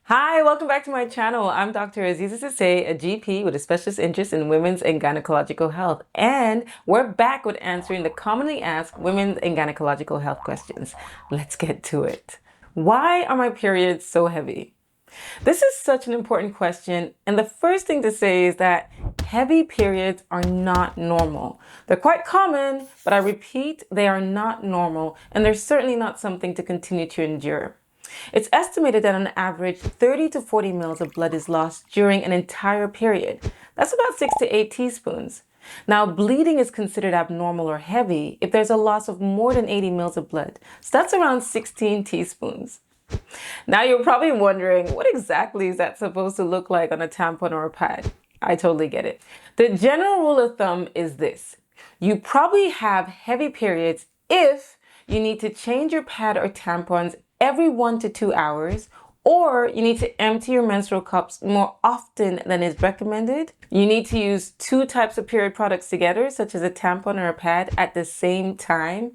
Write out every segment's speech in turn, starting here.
Hi, welcome back to my channel. I'm Dr. Aziza Sissay, a GP with a specialist interest in women's and gynecological health. And we're back with answering the commonly asked women's and gynecological health questions. Let's get to it. Why are my periods so heavy? This is such an important question. And the first thing to say is that heavy periods are not normal. They're quite common, but I repeat, they are not normal. And they're certainly not something to continue to endure. It's estimated that on average, 30 to 40 mils of blood is lost during an entire period. That's about 6 to 8 teaspoons. Now, bleeding is considered abnormal or heavy if there's a loss of more than 80 mils of blood. So that's around 16 teaspoons. Now you're probably wondering, what exactly is that supposed to look like on a tampon or a pad? I totally get it. The general rule of thumb is this. You probably have heavy periods if you need to change your pad or tampons every 1 to 2 hours, or you need to empty your menstrual cups more often than is recommended. You need to use 2 types of period products together, such as a tampon or a pad, at the same time,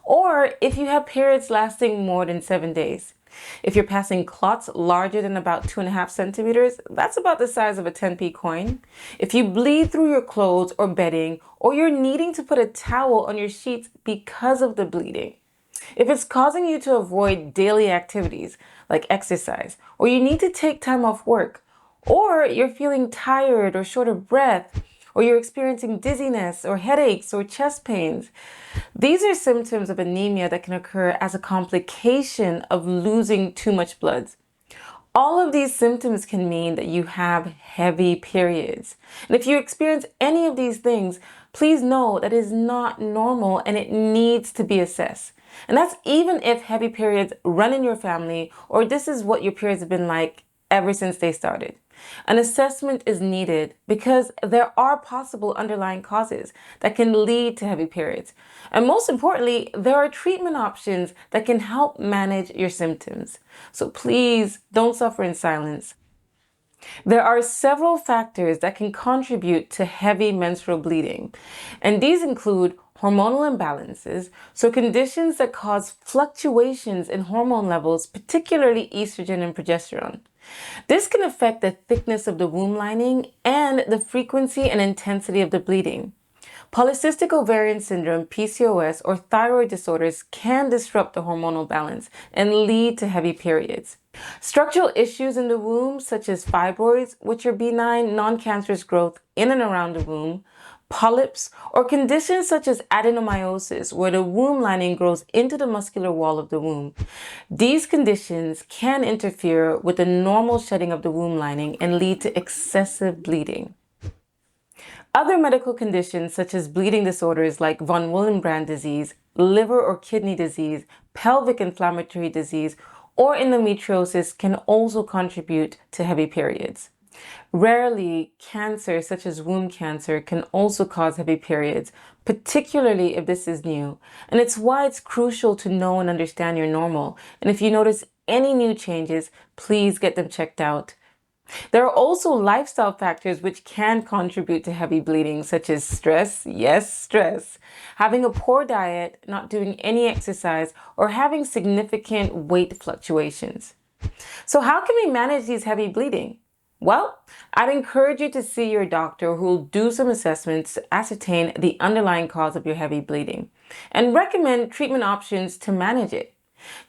or if you have periods lasting more than 7 days. If you're passing clots larger than about 2.5 centimeters, that's about the size of a 10p coin. If you bleed through your clothes or bedding, or you're needing to put a towel on your sheets because of the bleeding. If it's causing you to avoid daily activities like exercise, or you need to take time off work, or you're feeling tired or short of breath, or you're experiencing dizziness or headaches or chest pains, these are symptoms of anemia that can occur as a complication of losing too much blood. All of these symptoms can mean that you have heavy periods. And if you experience any of these things, please know that it is not normal and it needs to be assessed. And that's even if heavy periods run in your family or this is what your periods have been like ever since they started. An assessment is needed because there are possible underlying causes that can lead to heavy periods. And most importantly, there are treatment options that can help manage your symptoms. So please don't suffer in silence. There are several factors that can contribute to heavy menstrual bleeding, and these include hormonal imbalances, so conditions that cause fluctuations in hormone levels, particularly estrogen and progesterone. This can affect the thickness of the womb lining and the frequency and intensity of the bleeding. Polycystic ovarian syndrome, PCOS, or thyroid disorders can disrupt the hormonal balance and lead to heavy periods. Structural issues in the womb, such as fibroids, which are benign, non-cancerous growth in and around the womb, polyps, or conditions such as adenomyosis, where the womb lining grows into the muscular wall of the womb. These conditions can interfere with the normal shedding of the womb lining and lead to excessive bleeding. Other medical conditions such as bleeding disorders like von Willebrand disease, liver or kidney disease, pelvic inflammatory disease, or endometriosis can also contribute to heavy periods. Rarely, cancer such as womb cancer can also cause heavy periods, particularly if this is new. And it's why it's crucial to know and understand your normal. And if you notice any new changes, please get them checked out. There are also lifestyle factors which can contribute to heavy bleeding, such as stress, yes, stress, having a poor diet, not doing any exercise, or having significant weight fluctuations. So how can we manage these heavy bleeding? Well, I'd encourage you to see your doctor who will do some assessments to ascertain the underlying cause of your heavy bleeding and recommend treatment options to manage it.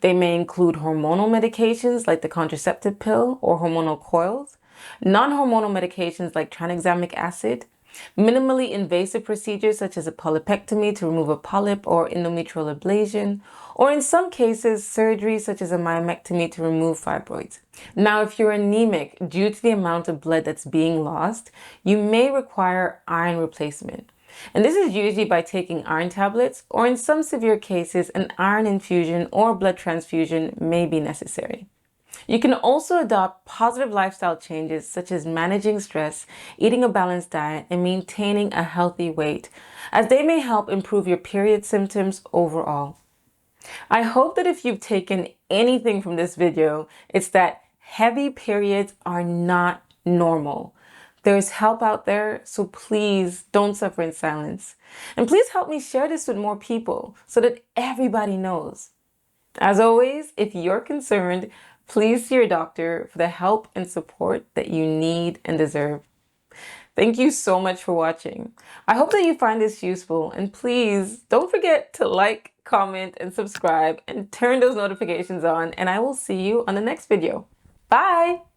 They may include hormonal medications like the contraceptive pill or hormonal coils, non-hormonal medications like tranexamic acid, minimally invasive procedures such as a polypectomy to remove a polyp or endometrial ablation, or in some cases, surgery such as a myomectomy to remove fibroids. Now, if you're anemic due to the amount of blood that's being lost, you may require iron replacement. And this is usually by taking iron tablets, or in some severe cases, an iron infusion or blood transfusion may be necessary. You can also adopt positive lifestyle changes such as managing stress, eating a balanced diet, and maintaining a healthy weight, as they may help improve your period symptoms overall. I hope that if you've taken anything from this video, it's that heavy periods are not normal. There's help out there, so please don't suffer in silence. And please help me share this with more people so that everybody knows. As always, if you're concerned, Please see your doctor for the help and support that you need and deserve. Thank you so much for watching. I hope that you find this useful, and please don't forget to like, comment, and subscribe and turn those notifications on, and I will see you on the next video. Bye!